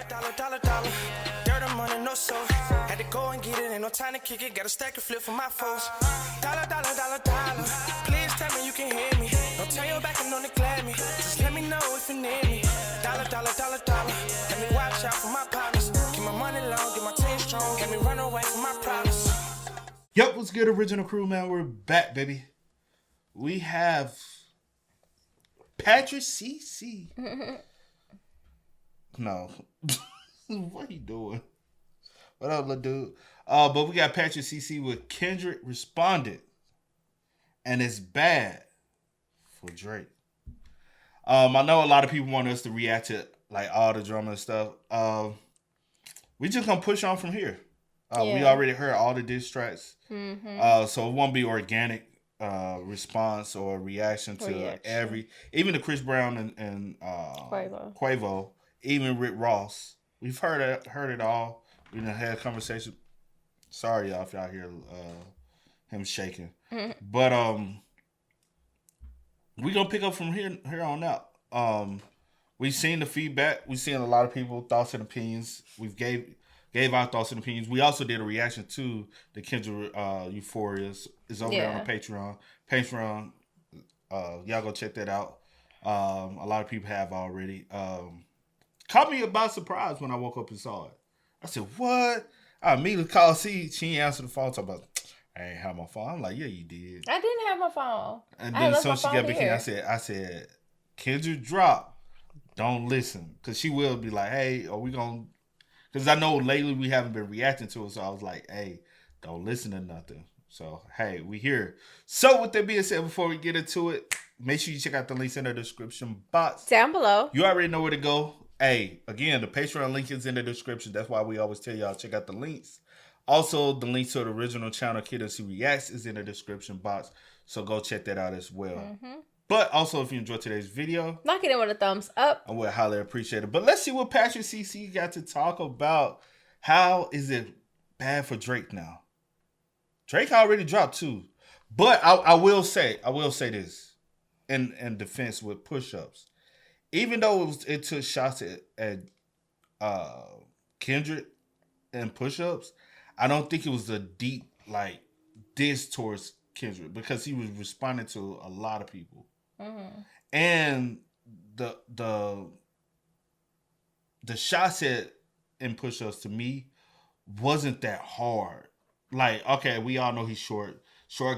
Dollar. Dirt on money, no soul. Had to go and get it, ain't no time to kick it. Got a stack and flip for my foes. Dollar. Please tell me you can hear me. Don't turn your back and don't neglect me. Just let me know if you need me. Dollar. Let me watch out for my partners. Keep my money long, get my team strong. Let me run away from my problems. Yup, what's good, original crew, man? We're back, baby. We have Patrick CC. No. What you doing? What up, little dude? But we got Patrick CC with Kendrick Responded. And it's bad for Drake. I know a lot of people want us to react to like all the drama and stuff. We just gonna push on from here. We already heard all the diss tracks. So it won't be organic response or reaction to every, even the Chris Brown and Quavo, even Rick Ross. We've heard it all. We done had a conversation. Sorry, y'all, if y'all hear him shaking. But we gonna pick up from here on out. We've seen the feedback. We've seen a lot of people thoughts and opinions. We've gave our thoughts and opinions. We also did a reaction to the Kendrick Euphoria. It's over there on Patreon. Y'all go check that out. A lot of people have already. Caught me by surprise when I woke up and saw it. I said, what? I immediately called C. She ain't answered the phone. Talking about, I ain't have my phone. I'm like, yeah, you did. I didn't have my phone. And then as soon as she got back in, I said, Kendrick drop. Don't listen. Because she will be like, hey, are we going to... Because I know lately we haven't been reacting to it. So I was like, hey, don't listen to nothing. So, hey, we here. So with that being said, before we get into it, make sure you check out the links in the description box. Down below. You already know where to go. Hey, again, the Patreon link is in the description. That's why we always tell y'all check out the links. Also, the link to the original channel, Kid and C Reacts, is in the description box. So go check that out as well. But also, if you enjoyed today's video, knock it in with a thumbs up. I would highly appreciate it. But let's see what Patrick CC got to talk about. How is it bad for Drake now? Drake already dropped too. But I will say this in defense with push-ups. Even though it took shots at Kendrick and push-ups, I don't think it was a deep like diss towards Kendrick because he was responding to a lot of people. And the shots in push-ups to me wasn't that hard. Like, okay, we all know he's short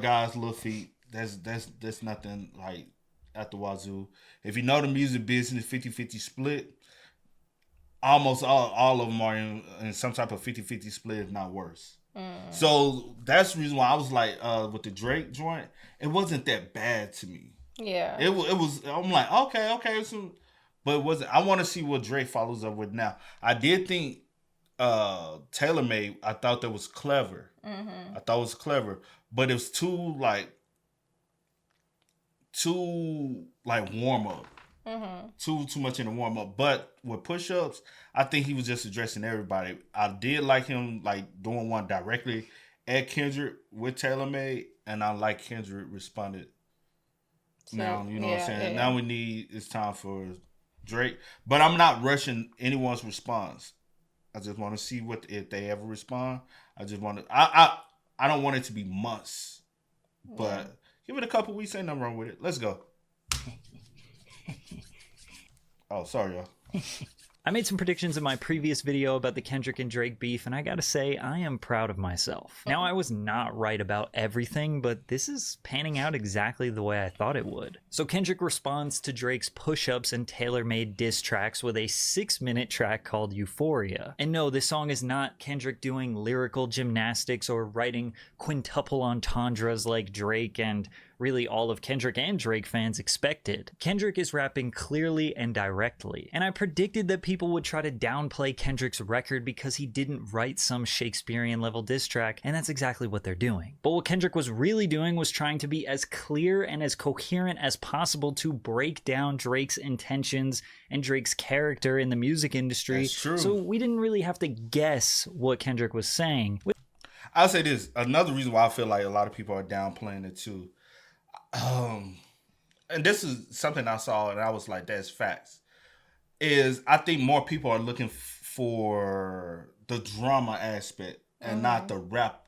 guys, little feet. That's nothing like at the wazoo. If you know the music business, 50-50 split, almost all of them are in some type of 50-50 split, if not worse. So that's the reason why I was like, with the Drake joint, it wasn't that bad to me. Yeah. It was, I'm like, okay. So, but it wasn't, I want to see what Drake follows up with now. I did think Taylor Made, I thought that was clever. I thought it was clever. But it was too warm up. Too much in the warm up. But with push-ups, I think he was just addressing everybody. I did like him like doing one directly at Kendrick with Taylor Made, and I like Kendrick responded. Now, you know what I'm saying? Yeah. Now it's time for Drake. But I'm not rushing anyone's response. I just want to see if they ever respond. I just want to I don't want it to be months. But give it a couple weeks, ain't nothing wrong with it. Let's go. Oh, sorry, y'all. I made some predictions in my previous video about the Kendrick and Drake beef, and I gotta say, I am proud of myself. Now, I was not right about everything, but this is panning out exactly the way I thought it would. So Kendrick responds to Drake's push-ups and tailor-made diss tracks with a 6-minute track called Euphoria. And no, this song is not Kendrick doing lyrical gymnastics or writing quintuple entendres like Drake and really all of Kendrick and Drake fans expected. Kendrick is rapping clearly and directly, and I predicted that people would try to downplay Kendrick's record because he didn't write some Shakespearean level diss track, and that's exactly what they're doing. But what Kendrick was really doing was trying to be as clear and as coherent as possible to break down Drake's intentions and Drake's character in the music industry. That's true. So we didn't really have to guess what Kendrick was saying. I'll say this, another reason why I feel like a lot of people are downplaying it too. And this is something I saw and I was like, that's facts. is I think more people are looking for the drama aspect and not the rap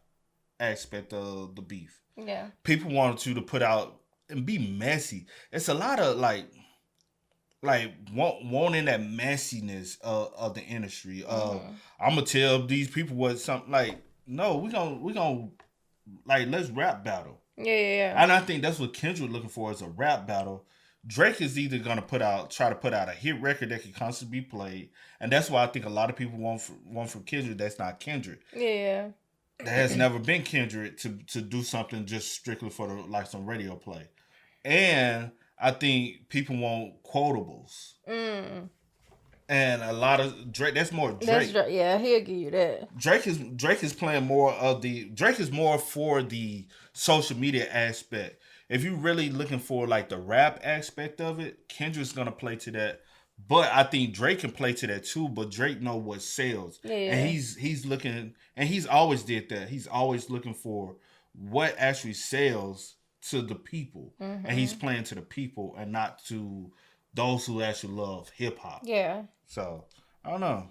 aspect of the beef. Yeah. People wanted you to put out and be messy. It's a lot of like wanting that messiness of the industry. I'm gonna tell these people what something like. No, we gonna like let's rap battle. Yeah. And I think that's what Kendrick looking for is a rap battle. Drake is either gonna try to put out a hit record that can constantly be played, and that's why I think a lot of people want from Kendrick. That's not Kendrick. Yeah. That has never been Kendrick to do something just strictly for like some radio play. And I think people want quotables. And a lot of Drake. That's more Drake. Yeah, he'll give you that. Drake is playing more of the Drake is more for the social media aspect. If you're really looking for like the rap aspect of it, Kendrick's gonna play to that. But I think Drake can play to that too. But Drake know what sells, and he's looking, and he's always did that. He's always looking for what actually sells to the people, and he's playing to the people and not to those who actually love hip hop. Yeah. So I don't know.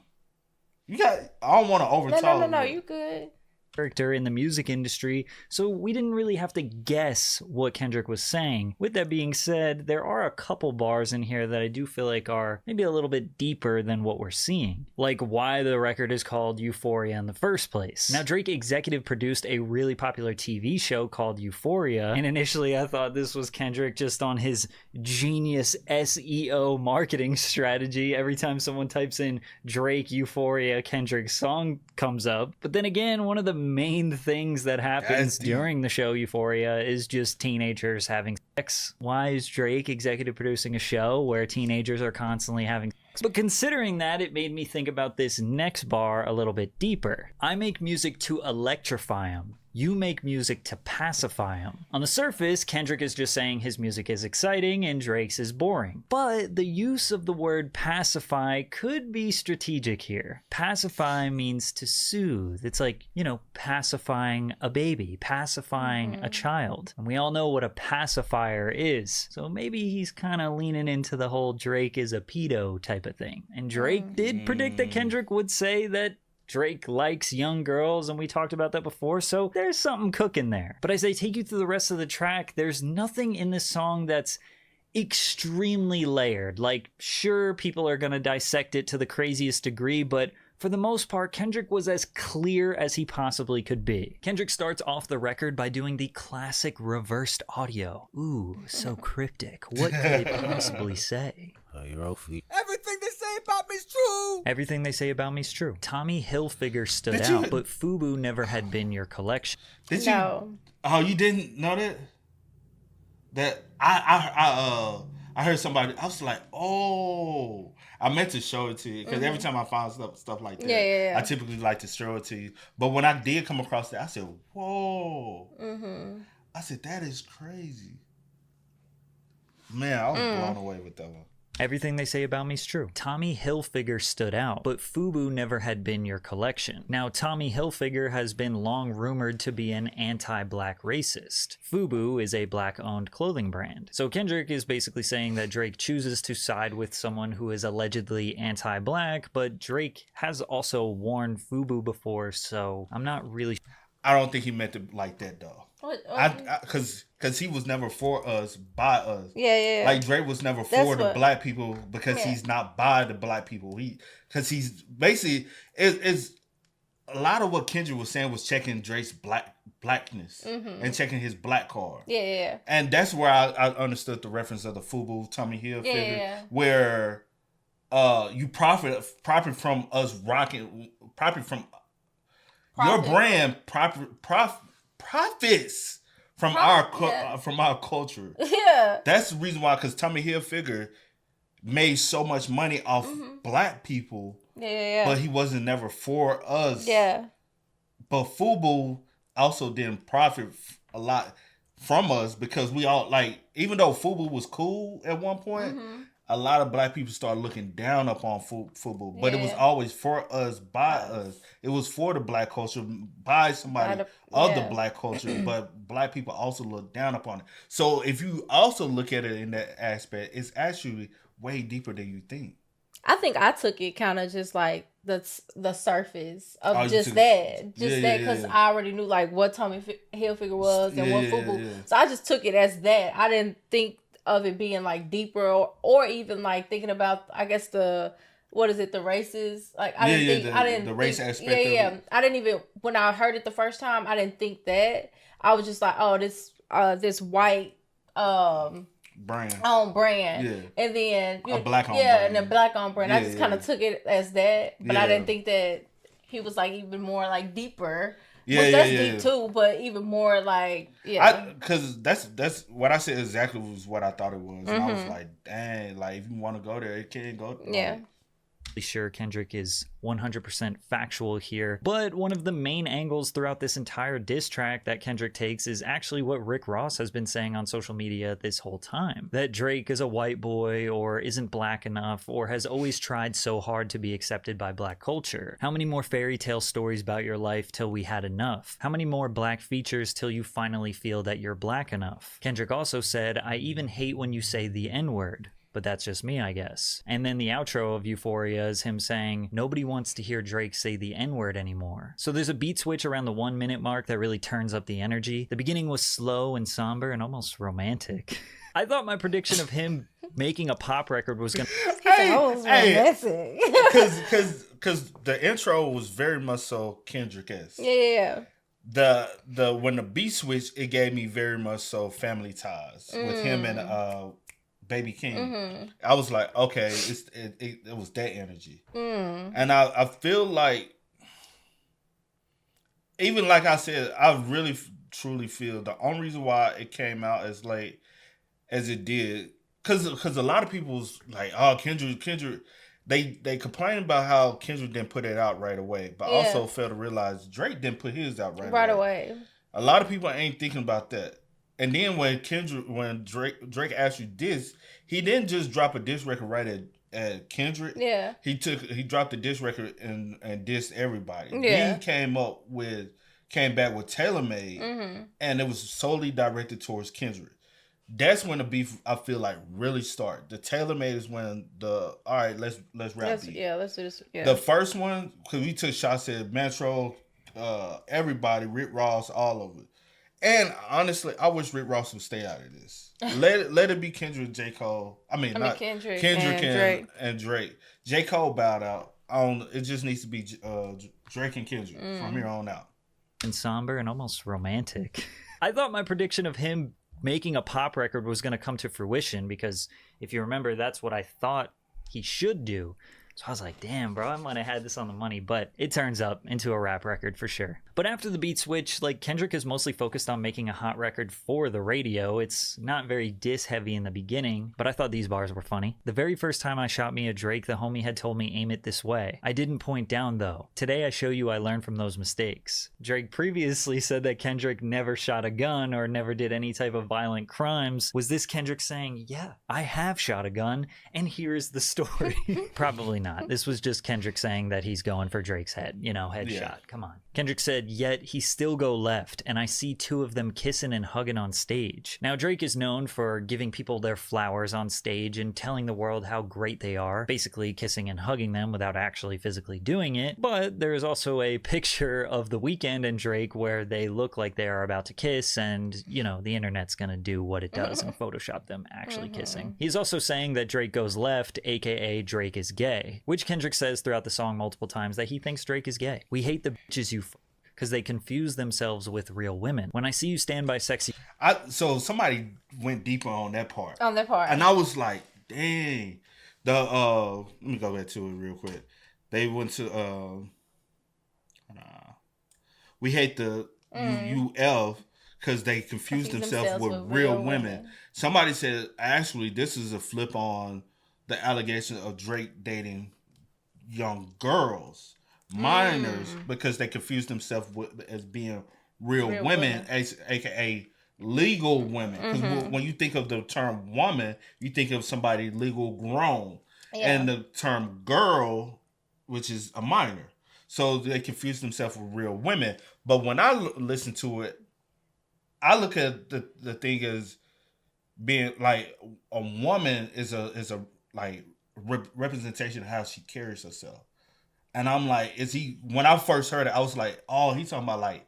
I don't want to overtalk. No. You good. Character in the music industry, so we didn't really have to guess what Kendrick was saying. With that being said, there are a couple bars in here that I do feel like are maybe a little bit deeper than what we're seeing, like why the record is called Euphoria in the first place. Now, Drake executive produced a really popular TV show called Euphoria, and initially I thought this was Kendrick just on his genius SEO marketing strategy. Every time someone types in Drake Euphoria, Kendrick's song comes up. But then again, one of the main things that happens during the show Euphoria is just teenagers having sex. Why is Drake executive producing a show where teenagers are constantly having sex? But considering that, it made me think about this next bar a little bit deeper. I make music to electrify them. You make music to pacify them. On the surface, Kendrick is just saying his music is exciting and Drake's is boring. But the use of the word pacify could be strategic here. Pacify means to soothe. It's like, pacifying a baby, pacifying a child. And we all know what a pacifier is. So maybe he's kind of leaning into the whole Drake is a pedo type of thing. And Drake did predict that Kendrick would say that Drake likes young girls, and we talked about that before, so there's something cooking there. But as I take you through the rest of the track, there's nothing in this song that's extremely layered. Like, sure, people are gonna dissect it to the craziest degree, but for the most part, Kendrick was as clear as he possibly could be. Kendrick starts off the record by doing the classic reversed audio. Ooh, so cryptic. What could it possibly say? Everything they say about me's true. Everything they say about me's true. Tommy Hilfiger stood out, but FUBU never had been your collection. Did you? Oh, you didn't know that? That I heard somebody. I was like, oh. I meant to show it to you because every time I find stuff like that, I typically like to show it to you. But when I did come across that, I said, whoa. I said, that is crazy. Man, I was blown away with that one. Everything they say about me's true. Tommy Hilfiger stood out, but FUBU never had been your collection. Now, Tommy Hilfiger has been long rumored to be an anti-black racist. FUBU is a black-owned clothing brand. So Kendrick is basically saying that Drake chooses to side with someone who is allegedly anti-black, but Drake has also worn FUBU before, so I'm not really... I don't think he meant it like that, though. Because he was never for us, by us. Yeah. Like Drake was never for the black people because he's not by the black people. Because he's basically is a lot of what Kendrick was saying was checking Drake's blackness and checking his black card. Yeah. And that's where I understood the reference of the FUBU Tommy Hilfiger, where you profit from us rocking, profit from your brand, profits from our culture. Yeah. That's the reason why, because Tommy Hilfiger made so much money off black people. Yeah. But he wasn't never for us. Yeah. But FUBU also didn't profit a lot from us because we all, like, even though FUBU was cool at one point, a lot of black people started looking down upon FUBU. But it was always for us, by us. It was for the black culture, by somebody of the black culture. But black people also look down upon it. So if you also look at it in that aspect, it's actually way deeper than you think. I think I took it kind of just like the surface of Oh, you just took- that, yeah, because yeah. I already knew like what Tommy Hilfiger was and Yeah, what yeah, FUBU. yeah. So I just took it as that. I didn't think of it being like deeper or even like thinking about, I guess, the what is it, the races? Like I didn't the race think, aspect yeah, of yeah. it. I didn't even, when I heard it the first time, I didn't think that. I was just like, oh, this white Brand. on brand, Yeah. and then A black on yeah, brand. and a black on brand. I Yeah, just kind of yeah. took it as that, but I Yeah. didn't think that he was like even more like deeper. Yeah, Which yeah, that's yeah. deep too, but even more like yeah. Because that's what I said exactly was what I thought it was, and I Mm-hmm. was like, dang, like if you want to go there, it can go. Yeah. Like, Sure, Kendrick is 100% factual here, but one of the main angles throughout this entire diss track that Kendrick takes is actually what Rick Ross has been saying on social media this whole time. That Drake is a white boy, or isn't black enough, or has always tried so hard to be accepted by black culture. How many more fairy tale stories about your life till we had enough? How many more black features till you finally feel that you're black enough? Kendrick also said, I even hate when you say the N-word. But that's just me, I guess. And then the outro of Euphoria is him saying, nobody wants to hear Drake say the N-word anymore. So there's a beat switch around the 1 minute mark that really turns up the energy. The beginning was slow and somber and almost romantic. I thought my prediction of him making a pop record was gonna... Romantic. because the intro was very much so Kendrick-esque. Yeah. The when the beat switched, it gave me very much so Family Ties with him and Baby King. Mm-hmm. I was like, okay, it was that energy, and I feel like, even like I said, I really truly feel the only reason why it came out as late as it did, because a lot of people was like, oh, Kendrick. They complain about how Kendrick didn't put it out right away, but also failed to realize Drake didn't put his out right away. A lot of people ain't thinking about that. And then when Drake actually dissed, he didn't just drop a diss record right at Kendrick. Yeah. He dropped a diss record and dissed everybody. Yeah. He came back with Tailor Made, and it was solely directed towards Kendrick. That's when the beef, I feel like, really start. The Tailor Made is when all right, let's rap beat. Yeah, let's do this. Yeah. The first one, because we took shots at Metro, everybody, Rick Ross, all of it. And honestly, I wish Rick Ross would stay out of this. Let it be Kendrick and J. Cole. Not Kendrick and Drake. J. Cole bowed out. It just needs to be Drake and Kendrick from here on out. And somber and almost romantic. I thought my prediction of him making a pop record was going to come to fruition, because if you remember, that's what I thought he should do. So I was like, damn, bro, I might have had this on the money, but it turns up into a rap record for sure. But after the beat switch, like, Kendrick is mostly focused on making a hot record for the radio. It's not very diss heavy in the beginning, but I thought these bars were funny. The very first time I shot me a Drake, the homie had told me aim it this way. I didn't point down though. Today I show you I learned from those mistakes. Drake previously said that Kendrick never shot a gun or never did any type of violent crimes. Was this Kendrick saying, yeah, I have shot a gun and here's the story? Probably not. This was just Kendrick saying that he's going for Drake's head, headshot. Yeah. Come on. Kendrick said, yet he still go left, and I see two of them kissing and hugging on stage. Now, Drake is known for giving people their flowers on stage and telling the world how great they are, basically kissing and hugging them without actually physically doing it. But there is also a picture of The Weeknd and Drake where they look like they are about to kiss, and, the internet's gonna do what it does and Photoshop them actually kissing. He's also saying that Drake goes left, aka Drake is gay, which Kendrick says throughout the song multiple times that he thinks Drake is gay. We hate the bitches you because they confuse themselves with real women. When I see you stand by sexy... So somebody went deeper on that part. And I was like, dang. Let me go back to it real quick. They went to... we hate the UF because they confuse themselves with real women. Somebody said, actually, this is a flip on the allegation of Drake dating young girls, minors, because they confuse themselves as being real women, aka legal women. Because when you think of the term woman, you think of somebody legal grown, and the term girl, which is a minor. So they confuse themselves with real women. But when I listen to it, I look at the thing as being like a woman is a like representation of how she carries herself. And I'm like, is he? When I first heard it, I was like, oh, he's talking about like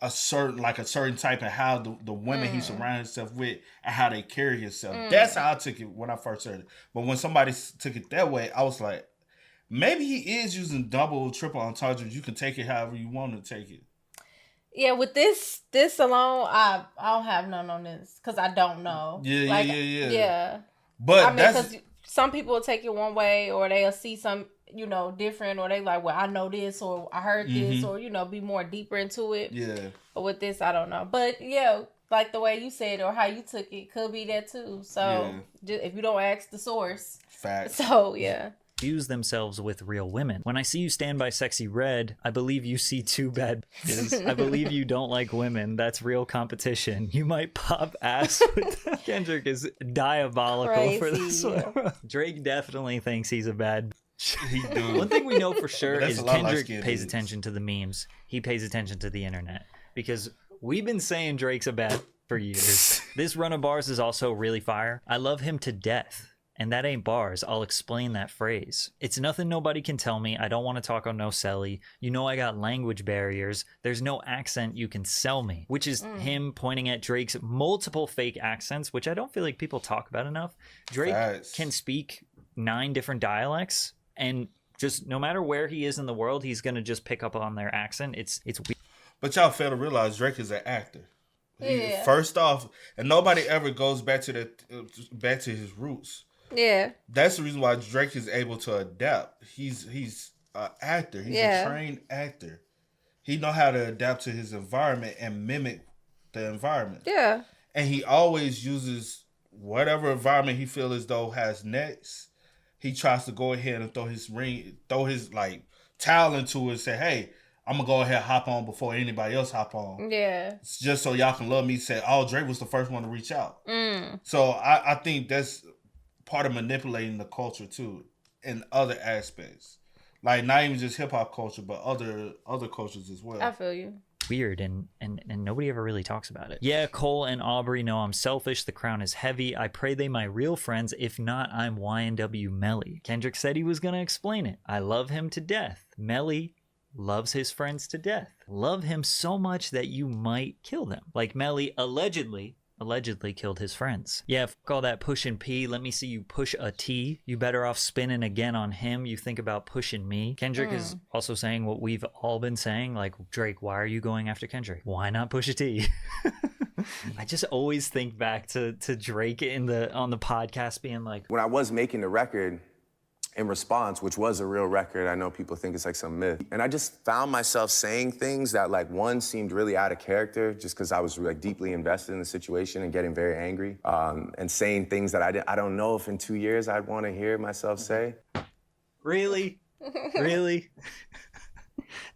a certain type of how the women he surrounded himself with and how they carry himself. That's how I took it when I first heard it. But when somebody took it that way, I was like, maybe he is using double, triple entendres. You can take it however you want to take it. Yeah, with this alone, I don't have none on this because I don't know. Yeah. But I mean, because some people will take it one way, or they'll see some, different, or they like, well, I know this, or I heard this, or be more deeper into it. Yeah. But with this, I don't know. But yeah, like the way you said or how you took it could be that too. So just, if you don't ask the source, fact. So yeah. Use themselves with real women. When I see you stand by Sexy Red, I believe you see two bad bitches. I believe you don't like women. That's real competition. You might pop ass with Kendrick is diabolical for this one. Drake definitely thinks he's a bad he do. One thing we know for sure is Kendrick pays attention to the memes. He pays attention to the internet. Because we've been saying Drake's a bad for years. This run of bars is also really fire. I love him to death. And that ain't bars. I'll explain that phrase. It's nothing nobody can tell me. I don't want to talk on no celly. You know I got language barriers. There's no accent you can sell me. Which is him pointing at Drake's multiple fake accents, which I don't feel like people talk about enough. Drake can speak 9 different dialects, and just no matter where he is in the world, he's going to just pick up on their accent. It's weird. But y'all fail to realize Drake is an actor. Yeah. First off, and nobody ever goes back to his roots. Yeah. That's the reason why Drake is able to adapt. He's an actor. He's a trained actor. He know how to adapt to his environment and mimic the environment. Yeah. And he always uses whatever environment he feels as though has next. He tries to go ahead and throw his like towel into it and say, hey, I'm going to go ahead and hop on before anybody else hop on. Yeah. It's just so y'all can love me. Say, oh, Drake was the first one to reach out. So I think that's part of manipulating the culture too in other aspects, like not even just hip-hop culture but other cultures as well. I feel you. Weird, and nobody ever really talks about it. Yeah, Cole and Aubrey know I'm selfish. The crown is heavy. I pray they my real friends. If not, I'm YNW Melly. Kendrick said he was gonna explain it. I love him to death. Melly loves his friends to death. Love him so much that you might kill them, like Melly allegedly killed his friends. Yeah, fuck all that pushing P. Let me see you push a T. You better off spinning again on him. You think about pushing me. Kendrick is also saying what we've all been saying, like, Drake, why are you going after Kendrick? Why not push a T? I just always think back to Drake on the podcast being like, when I was making the record, in Response, which was a real record, I know people think it's like some myth. And I just found myself saying things that, like, one, seemed really out of character just because I was like deeply invested in the situation and getting very angry, and saying things that I don't know if in 2 years I'd want to hear myself say. Really? Really?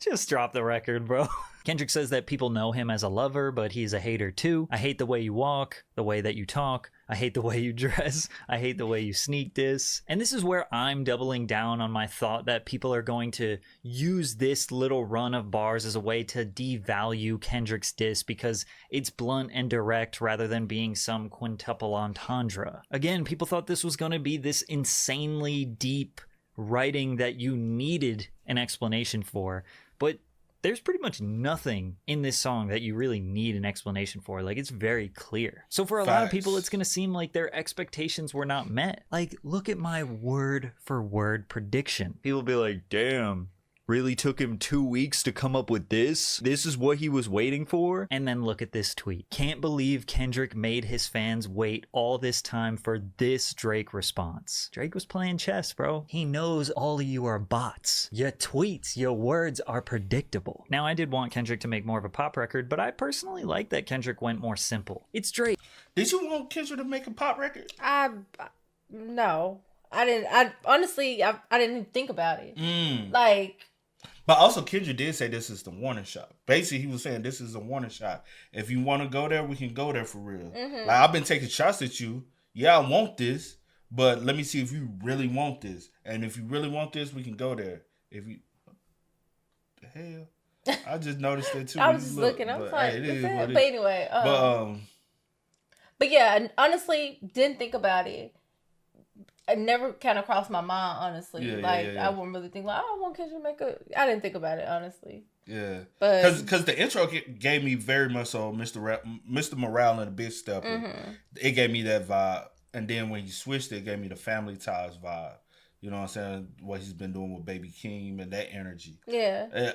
Just drop the record, bro. Kendrick says that people know him as a lover, but he's a hater too. I hate the way you walk, the way that you talk. I hate the way you dress. I hate the way you sneak diss. And this is where I'm doubling down on my thought that people are going to use this little run of bars as a way to devalue Kendrick's diss because it's blunt and direct rather than being some quintuple entendre. Again, people thought this was going to be this insanely deep writing that you needed an explanation for, but there's pretty much nothing in this song that you really need an explanation for. Like, it's very clear. So for a lot of people, it's going to seem like their expectations were not met. Like, look at my word for word prediction. People be like, damn, really took him 2 weeks to come up with this? This is what he was waiting for? And then look at this tweet. Can't believe Kendrick made his fans wait all this time for this Drake response. Drake was playing chess, bro. He knows all of you are bots. Your tweets, your words are predictable. Now, I did want Kendrick to make more of a pop record, but I personally like that Kendrick went more simple. It's Drake. Did you want Kendrick to make a pop record? No. I didn't. I honestly didn't even think about it. Like... But also, Kendrick did say this is the warning shot. Basically, he was saying this is a warning shot. If you want to go there, we can go there for real. Like, I've been taking shots at you. Yeah, I want this, but let me see if you really want this. And if you really want this, we can go there. If you... The hell? I just noticed that too. I was just looking. I was like, hey, but anyway. But yeah, honestly, didn't think about it. it never kind of crossed my mind, honestly. Yeah. I wouldn't really think like, oh, I want Kendrick to make I didn't think about it, honestly. Yeah, but because the intro gave me very much so Mr. Morale and the Big Stepper. It gave me that vibe, and then when you switched it gave me the Family Ties vibe. You know what I'm saying? What he's been doing with Baby Keem and that energy. Yeah.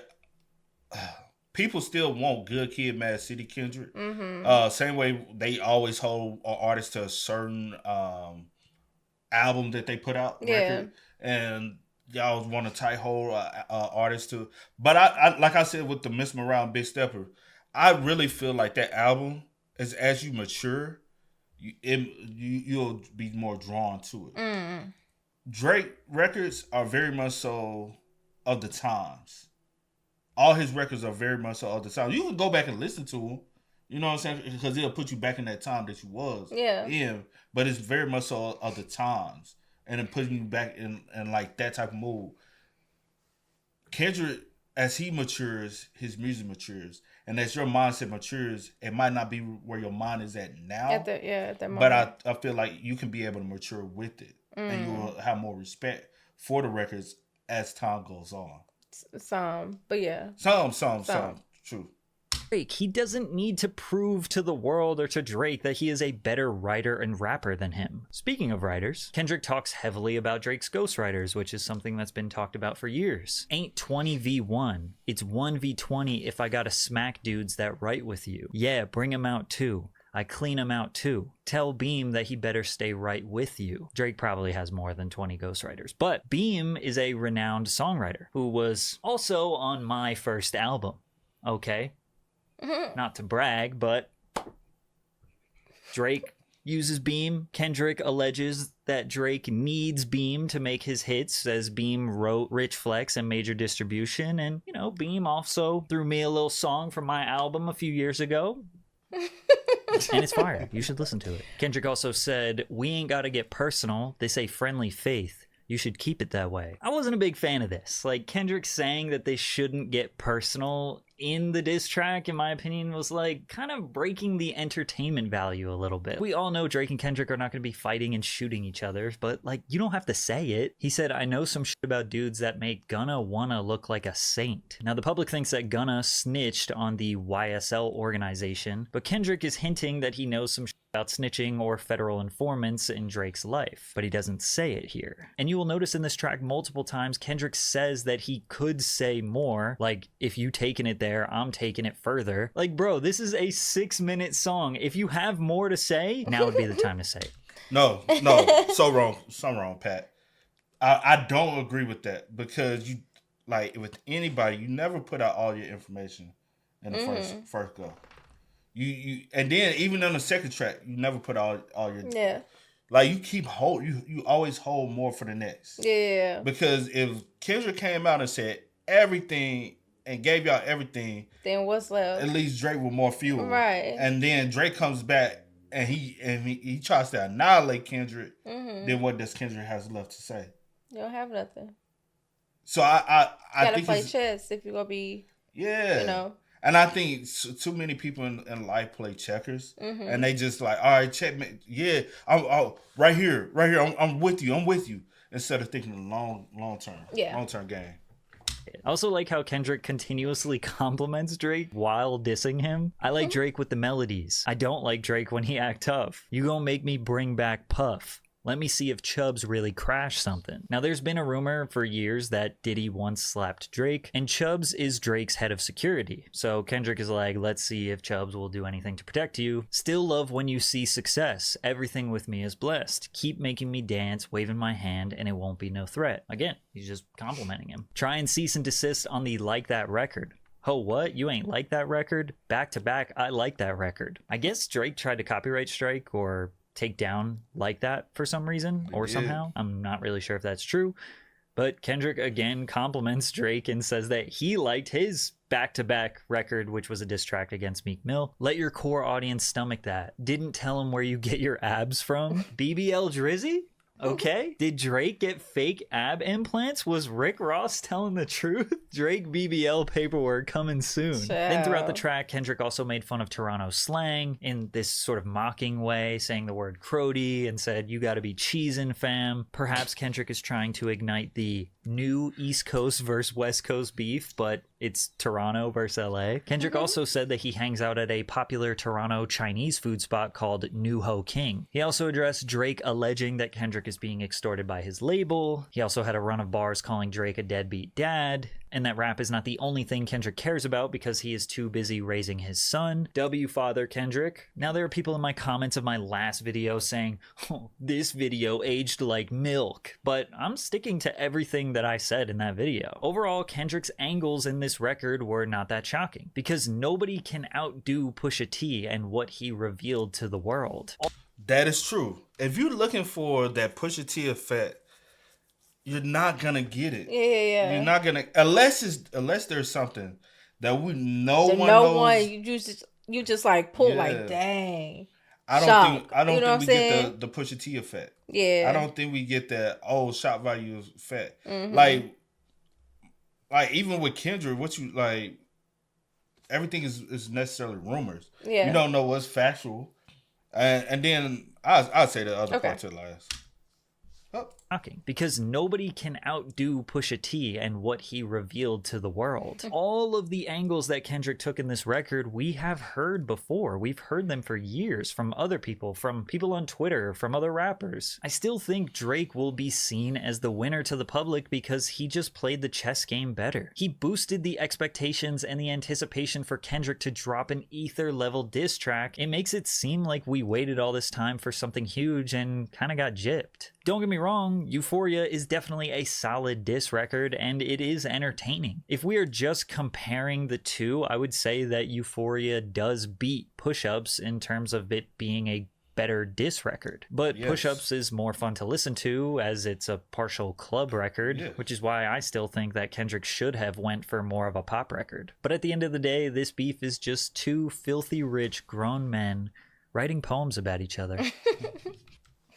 People still want Good Kid, Mad City Kendrick. Same way they always hold an artist to a certain album that they put out. Record, and y'all want to tight hold artists too. But I like I said with the Miss Morale Big Stepper, I really feel like that album is as you mature, you'll be more drawn to it. Drake records are very much so of the times. All his records are very much so of the time. You can go back and listen to them. You know what I'm saying? Because it'll put you back in that time that you was in. But it's very much so of the times. And it puts you back in like that type of mood. Kendrick, as he matures, his music matures. And as your mindset matures, it might not be where your mind is at now. At that moment. But I feel like you can be able to mature with it. And you will have more respect for the records as time goes on. Some, but yeah. Some. True. Drake, he doesn't need to prove to the world or to Drake that he is a better writer and rapper than him. Speaking of writers, Kendrick talks heavily about Drake's ghostwriters, which is something that's been talked about for years. Ain't 20v1, it's 1v20 if I gotta smack dudes that write with you. Yeah, bring 'em out too. I clean him out too. Tell Beam that he better stay right with you. Drake probably has more than 20 ghostwriters, but Beam is a renowned songwriter who was also on my first album. Okay? Not to brag, but Drake uses Beam. Kendrick alleges that Drake needs Beam to make his hits, as Beam wrote Rich Flex and Major Distribution. And, you know, Beam also threw me a little song from my album a few years ago. And it's fire. You should listen to it. Kendrick also said, "We ain't gotta get personal. This a friendly faith. You should keep it that way." I wasn't a big fan of this. Like, Kendrick saying that they shouldn't get personal in the diss track, in my opinion, was like kind of breaking the entertainment value a little bit. We all know Drake and Kendrick are not going to be fighting and shooting each other, but like, you don't have to say it. He said, "I know some shit about dudes that make Gunna wanna look like a saint." Now, the public thinks that Gunna snitched on the YSL organization, but Kendrick is hinting that he knows some shit about snitching or federal informants in Drake's life, but he doesn't say it here. And you will notice in this track multiple times, Kendrick says that he could say more, like, if you taking it there, I'm taking it further. Like, bro, this is a 6-minute song. If you have more to say, now would be the time to say it. No, so wrong, Pat. I don't agree with that, because you, like, with anybody, you never put out all your information in the first go. You and then even on the second track, you never put all your like, you keep you always hold more for the next. Yeah. Because if Kendrick came out and said everything and gave y'all everything, then what's left? At least Drake with more fuel. Right. And then Drake comes back and he tries to annihilate Kendrick. Then what does Kendrick has left to say? You don't have nothing. So I gotta think play chess if you're gonna be, you know. And I think too many people in life play checkers, and they just like, all right, checkmate. Yeah, I'm right here. I'm with you. Instead of thinking long term game. I also like how Kendrick continuously compliments Drake while dissing him. I like Drake with the melodies. I don't like Drake when he act tough. You gonna make me bring back Puff. Let me see if Chubbs really crashed something. Now, there's been a rumor for years that Diddy once slapped Drake, and Chubbs is Drake's head of security. So Kendrick is like, let's see if Chubbs will do anything to protect you. Still love when you see success. Everything with me is blessed. Keep making me dance, waving my hand, and it won't be no threat. Again, he's just complimenting him. Try and cease and desist on the Like That record. Oh, what? You ain't like that record? Back to back, I like that record. I guess Drake tried to copyright strike or take down Like That for some reason or somehow. I'm not really sure if that's true, but Kendrick again compliments Drake and says that he liked his back-to-back record, which was a diss track against Meek Mill. Let your core audience stomach that. Didn't tell him where you get your abs from. BBL Drizzy? Okay. Did Drake get fake ab implants? Was Rick Ross telling the truth? Drake BBL paperwork coming soon. Then throughout the track, Kendrick also made fun of Toronto slang in this sort of mocking way, saying the word crody and said, "You gotta be cheesin', fam." Perhaps Kendrick is trying to ignite the new East Coast versus West Coast beef, but it's Toronto versus LA. Kendrick also said that he hangs out at a popular Toronto Chinese food spot called New Ho King. He also addressed Drake alleging that Kendrick is being extorted by his label. He also had a run of bars calling Drake a deadbeat dad. And that rap is not the only thing Kendrick cares about because he is too busy raising his son. W Father Kendrick. Now there are people in my comments of my last video saying, "Oh, this video aged like milk." But I'm sticking to everything that I said in that video. Overall, Kendrick's angles in this record were not that shocking because nobody can outdo Pusha T and what he revealed to the world. That is true. If you're looking for that Pusha T effect, you're not gonna get it. Yeah. You're not gonna unless there's something that no one knows. You just like pull like dang. I don't think we get the Pusha T effect. Yeah. I don't think we get that shock value effect. Like even with Kendrick, everything is necessarily rumors. Yeah. You don't know what's factual. And then I'll say the other part to last. Shocking, because nobody can outdo Pusha T and what he revealed to the world. All of the angles that Kendrick took in this record, we have heard before. We've heard them for years from other people, from people on Twitter, from other rappers. I still think Drake will be seen as the winner to the public because he just played the chess game better. He boosted the expectations and the anticipation for Kendrick to drop an ether-level diss track. It makes it seem like we waited all this time for something huge and kind of got gypped. Don't get me wrong, Euphoria is definitely a solid diss record, and it is entertaining. If we are just comparing the two, I would say that Euphoria does beat Push-Ups in terms of it being a better diss record. But yes. Push-Ups is more fun to listen to as it's a partial club record, which is why I still think that Kendrick should have went for more of a pop record. But at the end of the day, this beef is just two filthy rich grown men writing poems about each other.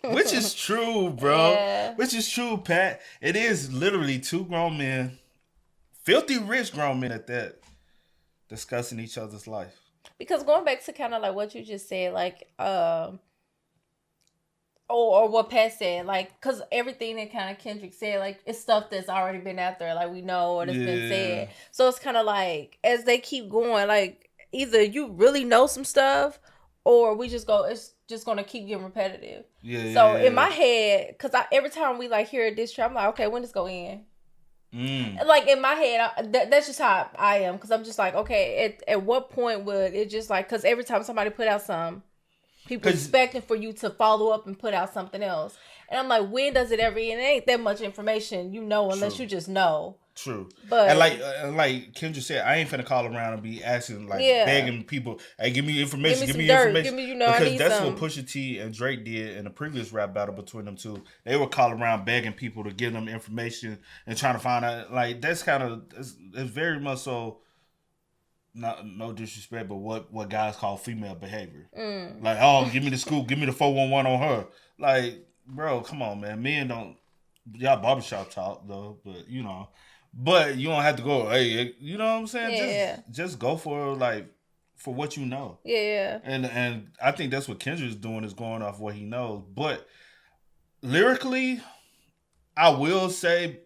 Which is true, bro. Yeah. Which is true, Pat. It is literally two grown men, filthy rich grown men at that, discussing each other's life. Because going back to kind of like what you just said, like, or what Pat said, like, because everything that kind of Kendrick said, like, it's stuff that's already been out there, like we know, or that's been said. So it's kind of like, as they keep going, like, either you really know some stuff, or we just go, it's just gonna keep getting repetitive. In my head, because every time we like hear a diss track, I'm like, okay, when does it go in? Like in my head, that's just how I am, because I'm just like, okay, at what point would it just like, because every time somebody put out some, people expecting for you to follow up and put out something else, and I'm like, when does it ever end? It ain't that much information, unless you just know. True. But and like Kendrick said, I ain't finna call around and be asking, like, begging people, hey, give me information, give me information. Give me, because that's what Pusha T and Drake did in the previous rap battle between them two. They would call around begging people to give them information and trying to find out. Like, that's kind of, it's very much so, no disrespect, but what guys call female behavior. Like, oh, give me the scoop, give me the 411 on her. Like, bro, come on, man. Men don't, y'all barbershop talk, though, but, But you don't have to go, hey, you know what I'm saying? Just go for what you know. Yeah. And I think that's what Kendrick's doing, is going off what he knows. But lyrically, I will say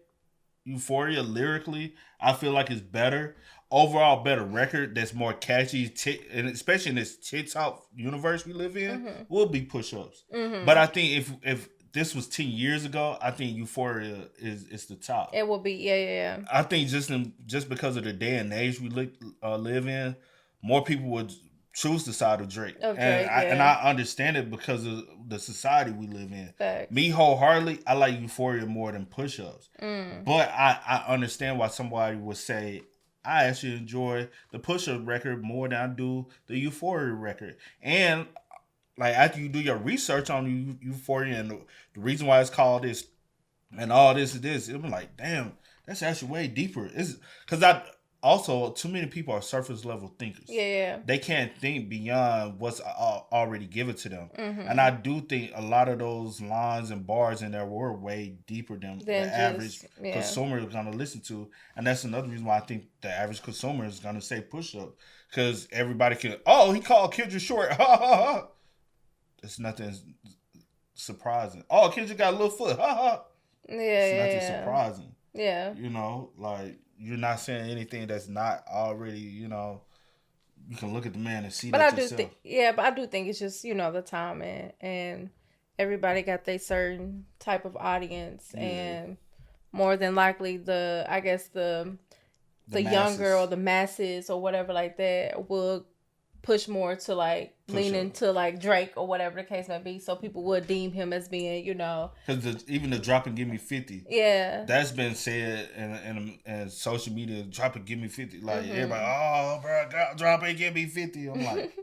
Euphoria lyrically, I feel like it's better. Overall better record that's more catchy, and especially in this TikTok universe we live in, will be Push-Ups. But I think if this was 10 years ago, I think Euphoria is the top. It will be, yeah. I think just because of the day and age we live in, more people would choose the side of Drake. And I understand it because of the society we live in. Facts. Me wholeheartedly, I like Euphoria more than Push-Ups. But I understand why somebody would say, I actually enjoy the Push-Up record more than I do the Euphoria record. And like, after you do your research on Euphoria and the reason why it's called this and all this, I'm like, damn, that's actually way deeper. It's because also too many people are surface level thinkers. Yeah. They can't think beyond what's already given to them. Mm-hmm. And I do think a lot of those lines and bars in there were way deeper than the average consumer is going to listen to. And that's another reason why I think the average consumer is going to say push up. Because everybody can, he called Kendrick short. Ha ha ha. It's nothing surprising. Oh, Kendrick got a little foot. Ha ha. Yeah. It's nothing surprising. Yeah. You know, like, you're not saying anything that's not already, you know, you can look at the man and see that yourself. But I do think it's just, you know, the timing, and everybody got their certain type of audience, and more than likely the younger or the masses or whatever like that will push more to like lean into like Drake or whatever the case may be, so people would deem him as being, you know, because even the drop and give me 50, that's been said in social media, drop and give me 50, like everybody, oh bro, drop and give me 50. I'm like,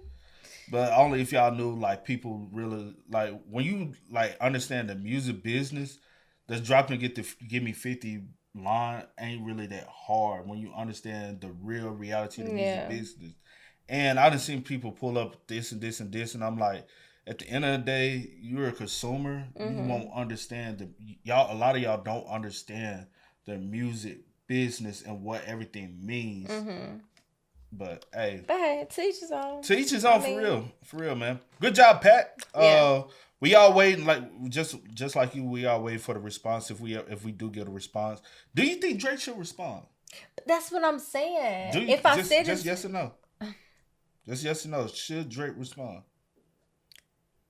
but only if y'all knew, like, people really, like, when you like understand the music business, the drop and give me 50 line ain't really that hard when you understand the real reality of the music business. And I done seen people pull up this and this and this, and I'm like, at the end of the day, you're a consumer. You won't understand a lot of y'all don't understand the music business and what everything means. But hey, to each his own. To each his own, for real, man. Good job, Pat. We all waiting, like just like you. We all waiting for the response. If we do get a response, do you think Drake should respond? That's what I'm saying. Just yes or no. Just yes or no. Should Drake respond?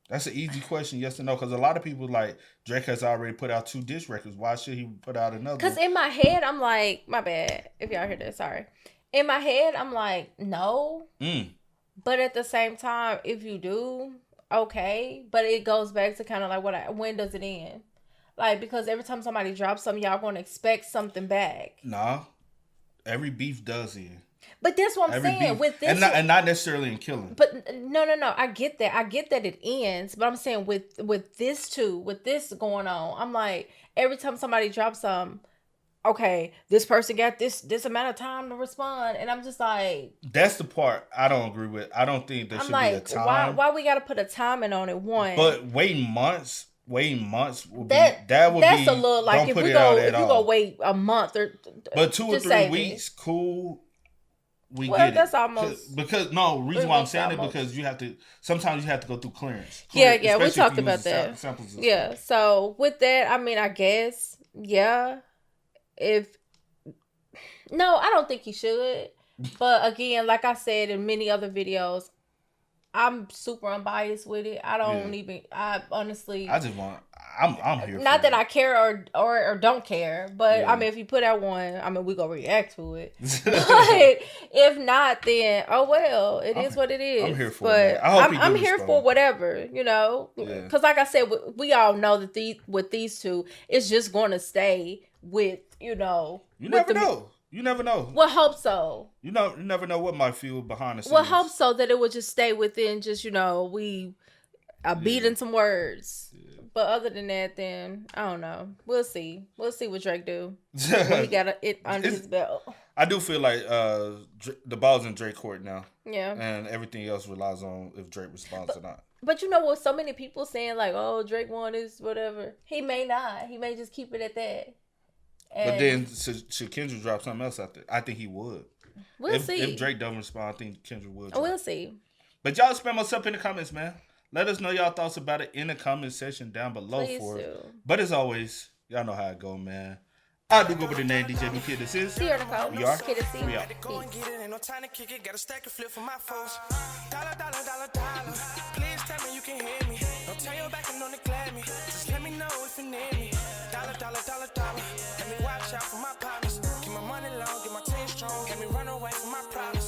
That's an easy question, yes or no. Because a lot of people like Drake has already put out 2 diss records. Why should he put out another? Because in my head, I'm like, my bad if y'all heard that. Sorry. In my head, I'm like, no. But at the same time, if you do, okay. But it goes back to kind of like when does it end? Like, because every time somebody drops something, y'all going to expect something back. Nah. Every beef does end. But that's what I'm saying. With this, and not necessarily in killing. But no. I get that. I get that it ends. But I'm saying with this too, with this going on, I'm like, every time somebody drops something, okay, this person got this amount of time to respond, and I'm just like, that's the part I don't agree with. I don't think there should be a time. Why we got to put a timing on it? One, but waiting months would that's be a little like if you go wait a month or but 2 or 3 weeks, cool. We get it. That's almost because no reason why I'm saying it because sometimes you have to go through clearance. Yeah, we talked about that. Yeah, so with that, I mean, I guess I don't think he should. But again, like I said in many other videos, I'm super unbiased with it. I honestly, I'm here. Not that I care or don't care, but I mean, if you put out one, I mean, we gonna react to it. But if not, then it is what it is. I'm here for it. But I'm here for whatever, you know. Because like I said, we all know that with these two, it's just going to stay with, you know. You never know. You never know. Well, hope so. You never know what might feel behind the scenes. Well, hope so that it would just stay within just, you know, beating some words. Yeah. But other than that, then, I don't know. We'll see. We'll see what Drake do when he got it under his belt. I do feel like the ball's in Drake court now. Yeah. And everything else relies on if Drake responds or not. But you know what? So many people saying like, oh, Drake won this, whatever. He may not. He may just keep it at that. But then should Kendrick drop something else out there? I think he would. We'll see. If Drake don't respond, I think Kendrick would. We'll see. But y'all spam us up in the comments, man. Let us know y'all thoughts about it in the comment section down below. Please for do. it. But as always, y'all know how it go, man. I do go by the name DJ New Kid. This is we are. We are. Go and get it, ain't no time to kick it. Got a stack of flip for my foes. Dollar. Please tell me you can hear me. Don't turn your back and don't neglect me. Just let me know if you need me. Dollar. Let me watch out for my partners. Keep my money long, get my team strong. Let me run away from my problems.